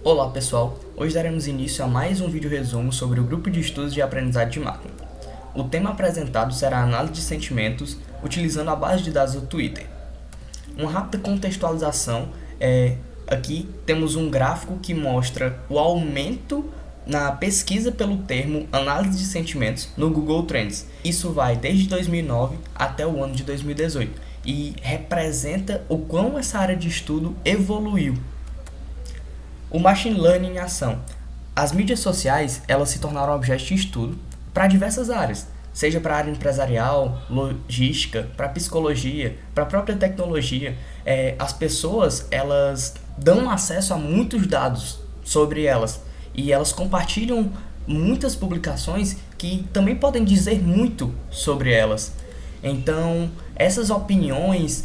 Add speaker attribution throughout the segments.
Speaker 1: Olá pessoal, hoje daremos início a mais um vídeo resumo sobre o grupo de estudos de aprendizagem de máquina. O tema apresentado será a análise de sentimentos utilizando a base de dados do Twitter. Uma rápida contextualização aqui temos um gráfico que mostra o aumento na pesquisa pelo termo análise de sentimentos no Google Trends. Isso vai desde 2009 até o ano de 2018 e representa o quão essa área de estudo evoluiu. O Machine Learning em ação. As mídias sociais elas se tornaram objeto de estudo para diversas áreas, seja para a área empresarial, logística, para psicologia, para a própria tecnologia. As pessoas elas dão acesso a muitos dados sobre elas e elas compartilham muitas publicações que também podem dizer muito sobre elas. Então, essas opiniões,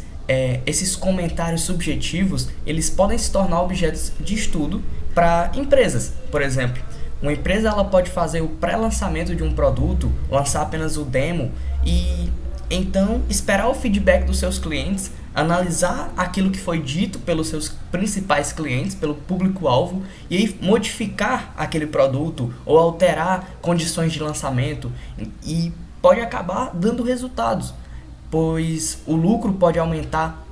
Speaker 1: esses comentários subjetivos, eles podem se tornar objetos de estudo para empresas. Por exemplo, uma empresa ela pode fazer o pré-lançamento de um produto, lançar apenas o demo e então esperar o feedback dos seus clientes, analisar aquilo que foi dito pelos seus principais clientes, pelo público-alvo, e aí modificar aquele produto ou alterar condições de lançamento e pode acabar dando resultados, pois o lucro pode aumentar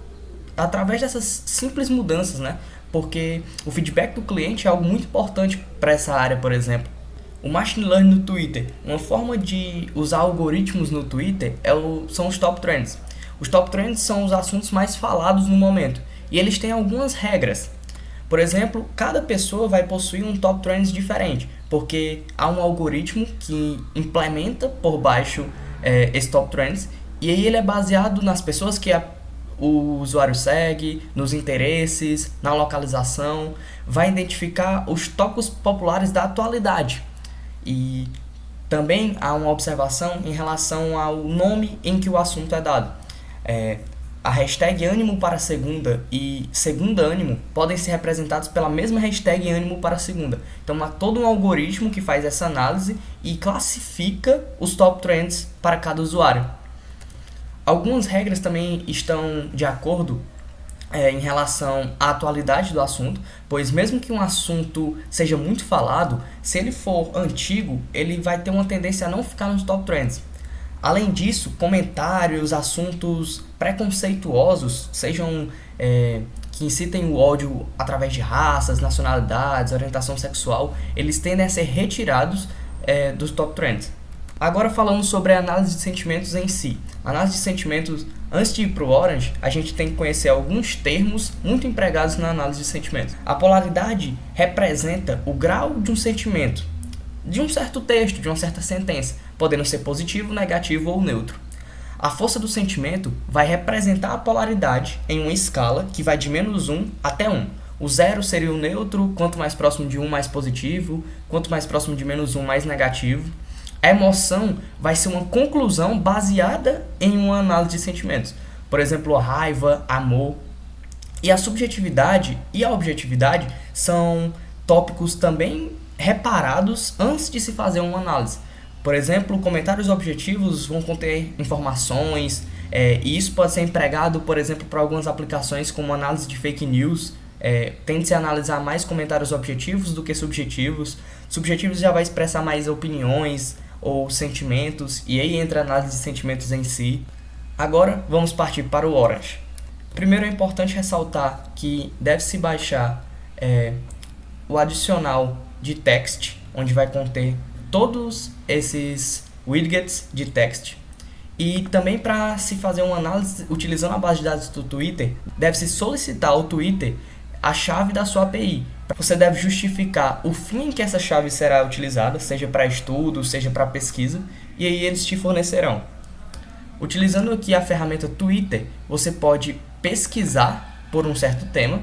Speaker 1: através dessas simples mudanças, né? Porque o feedback do cliente é algo muito importante para essa área, por exemplo. O Machine Learning no Twitter, uma forma de usar algoritmos no Twitter são os Top Trends. Os Top Trends são os assuntos mais falados no momento e eles têm algumas regras. Por exemplo, cada pessoa vai possuir um Top Trends diferente, porque há um algoritmo que implementa por baixo esse Top Trends e aí ele é baseado nas pessoas que o usuário segue, nos interesses, na localização, vai identificar os tópicos populares da atualidade. E também há uma observação em relação ao nome em que o assunto é dado. A hashtag ânimo para segunda e segunda ânimo podem ser representados pela mesma hashtag ânimo para segunda. Então há todo um algoritmo que faz essa análise e classifica os top trends para cada usuário. Algumas regras também estão de acordo em relação à atualidade do assunto, pois mesmo que um assunto seja muito falado, se ele for antigo, ele vai ter uma tendência a não ficar nos top trends. Além disso, comentários, assuntos preconceituosos, sejam que incitem o ódio através de raças, nacionalidades, orientação sexual, eles tendem a ser retirados dos top trends. Agora falando sobre a análise de sentimentos em si. A análise de sentimentos, antes de ir para o Orange, a gente tem que conhecer alguns termos muito empregados na análise de sentimentos. A polaridade representa o grau de um sentimento, de um certo texto, de uma certa sentença, podendo ser positivo, negativo ou neutro. A força do sentimento vai representar a polaridade em uma escala que vai de -1 até 1. O 0 seria o neutro, quanto mais próximo de 1, mais positivo, quanto mais próximo de -1, mais negativo. A emoção vai ser uma conclusão baseada em uma análise de sentimentos. Por exemplo, raiva, amor. E a subjetividade e a objetividade são tópicos também reparados antes de se fazer uma análise. Por exemplo, comentários objetivos vão conter informações, e isso pode ser empregado, por exemplo, para algumas aplicações como análise de fake news. Tende-se a analisar mais comentários objetivos do que subjetivos. Subjetivos já vai expressar mais opiniões ou sentimentos, e aí entra a análise de sentimentos em si. Agora vamos partir para o Orange. Primeiro é importante ressaltar que deve-se baixar o adicional de text, onde vai conter todos esses widgets de text. E também para se fazer uma análise utilizando a base de dados do Twitter, deve-se solicitar ao Twitter a chave da sua API. Você deve justificar o fim em que essa chave será utilizada, seja para estudo, seja para pesquisa, e aí eles te fornecerão. Utilizando aqui a ferramenta Twitter, você pode pesquisar por um certo tema,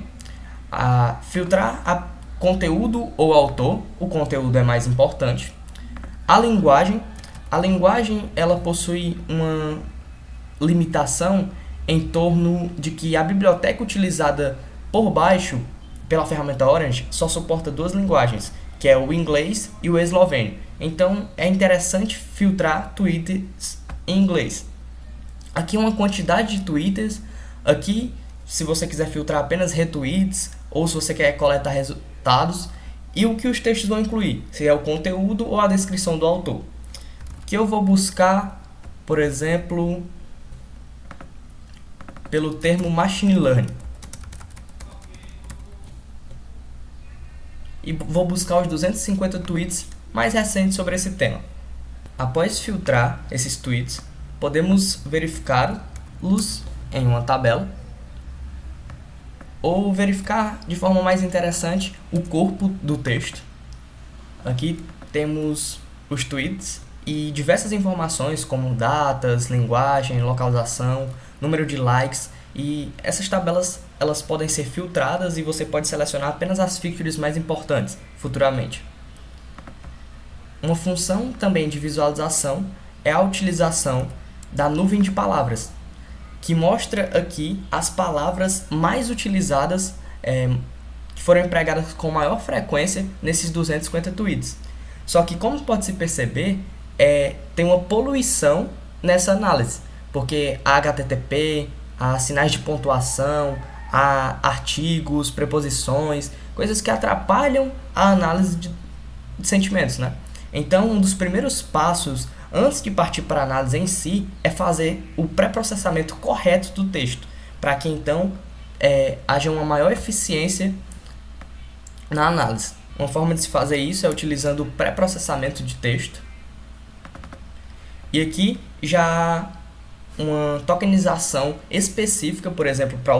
Speaker 1: filtrar conteúdo ou autor, o conteúdo é mais importante. A linguagem ela possui uma limitação em torno de que a biblioteca utilizada por baixo pela ferramenta Orange só suporta duas linguagens, que é o inglês e o esloveno. Então é interessante filtrar tweets em inglês. Aqui uma quantidade de tweets. Aqui, se você quiser filtrar apenas retweets ou se você quer coletar resultados e o que os textos vão incluir, se é o conteúdo ou a descrição do autor. Que eu vou buscar, por exemplo, pelo termo Machine Learning. E vou buscar os 250 tweets mais recentes sobre esse tema. Após filtrar esses tweets, podemos verificá-los em uma tabela ou verificar de forma mais interessante o corpo do texto. Aqui temos os tweets e diversas informações como datas, linguagem, localização, número de likes, e essas tabelas elas podem ser filtradas e você pode selecionar apenas as features mais importantes futuramente. Uma função também de visualização é a utilização da nuvem de palavras, que mostra aqui as palavras mais utilizadas, que foram empregadas com maior frequência nesses 250 tweets. Só que, como pode se perceber, tem uma poluição nessa análise, porque há HTTP, há sinais de pontuação, há artigos, preposições, coisas que atrapalham a análise de sentimentos, né? Então, um dos primeiros passos antes de partir para a análise em si é fazer o pré-processamento correto do texto, para que então haja uma maior eficiência na análise. Uma forma de se fazer isso é utilizando o pré-processamento de texto. E aqui já uma tokenização específica, por exemplo, para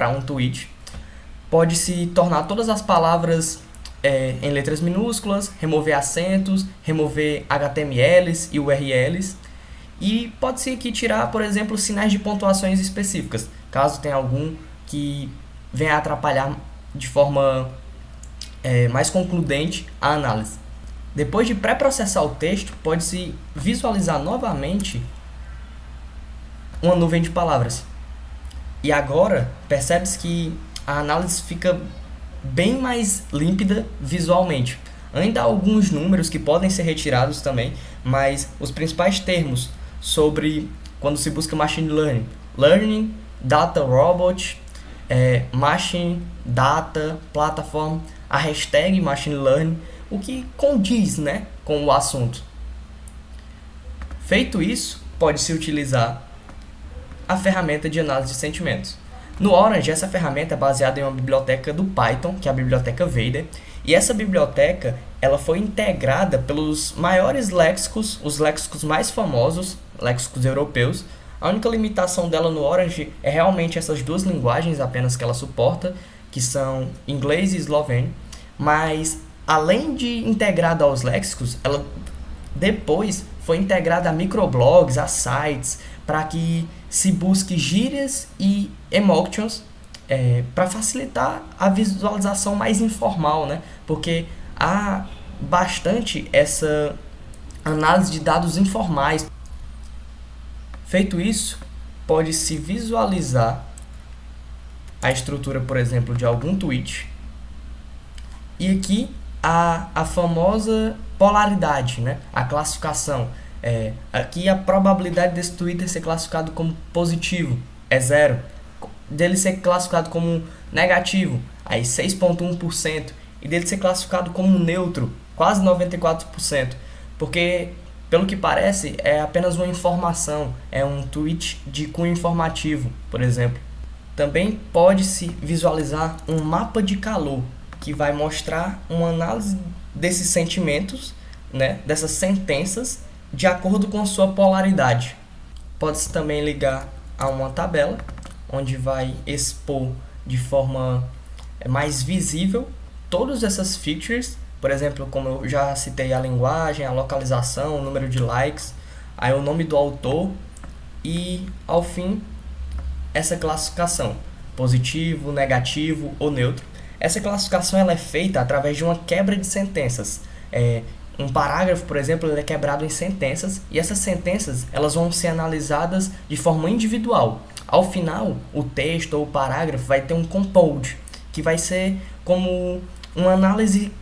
Speaker 1: um tweet, pode se tornar todas as palavras em letras minúsculas, remover acentos, remover HTMLs e URLs, e pode-se aqui tirar, por exemplo, sinais de pontuações específicas, caso tenha algum que venha a atrapalhar de forma mais concludente a análise. Depois de pré-processar o texto, pode-se visualizar novamente uma nuvem de palavras. E agora, percebe-se que a análise fica bem mais límpida visualmente. Ainda há alguns números que podem ser retirados também, mas os principais termos sobre quando se busca Machine Learning: Learning, Data Robot, Machine, Data, Platform, a hashtag Machine Learning, o que condiz, né, com o assunto. Feito isso, pode-se utilizar a ferramenta de análise de sentimentos. No Orange, essa ferramenta é baseada em uma biblioteca do Python, que é a biblioteca Vader, e essa biblioteca ela foi integrada pelos maiores léxicos, os léxicos mais famosos, léxicos europeus. A única limitação dela no Orange é realmente essas duas linguagens apenas que ela suporta, que são inglês e esloveno, mas além de integrada aos léxicos, ela depois foi integrada a microblogs, a sites, para que se busque gírias e emotions para facilitar a visualização mais informal, né? Porque há bastante essa análise de dados informais. Feito isso, pode-se visualizar a estrutura, por exemplo, de algum tweet. E aqui a famosa polaridade, né? A classificação. Aqui a probabilidade desse Twitter ser classificado como positivo é 0. Dele ser classificado como negativo, aí 6,1%. E dele ser classificado como neutro, quase 94%. Porque, pelo que parece, é apenas uma informação. É um tweet de cunho informativo, por exemplo. Também pode-se visualizar um mapa de calor, que vai mostrar uma análise desses sentimentos, né, dessas sentenças, de acordo com a sua polaridade. Pode-se também ligar a uma tabela, onde vai expor de forma mais visível todas essas features, por exemplo, como eu já citei, a linguagem, a localização, o número de likes, aí o nome do autor e, ao fim, essa classificação, positivo, negativo ou neutro. Essa classificação ela é feita através de uma quebra de sentenças. Um parágrafo, por exemplo, ele é quebrado em sentenças, e essas sentenças elas vão ser analisadas de forma individual. Ao final, o texto ou o parágrafo vai ter um compound, que vai ser como uma análise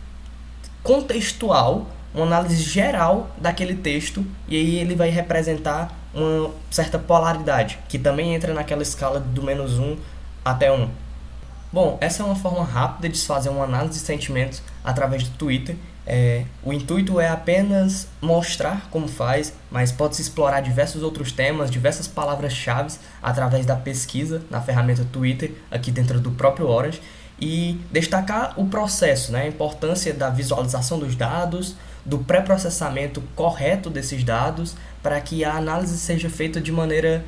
Speaker 1: contextual, uma análise geral daquele texto, e aí ele vai representar uma certa polaridade, que também entra naquela escala do -1 até 1. Bom, essa é uma forma rápida de se fazer uma análise de sentimentos através do Twitter. O intuito é apenas mostrar como faz, mas pode-se explorar diversos outros temas, diversas palavras-chave através da pesquisa na ferramenta Twitter, aqui dentro do próprio Orange, e destacar o processo, né, a importância da visualização dos dados, do pré-processamento correto desses dados, para que a análise seja feita de maneira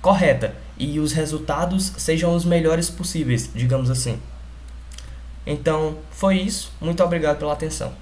Speaker 1: correta e os resultados sejam os melhores possíveis, digamos assim. Então, foi isso. Muito obrigado pela atenção.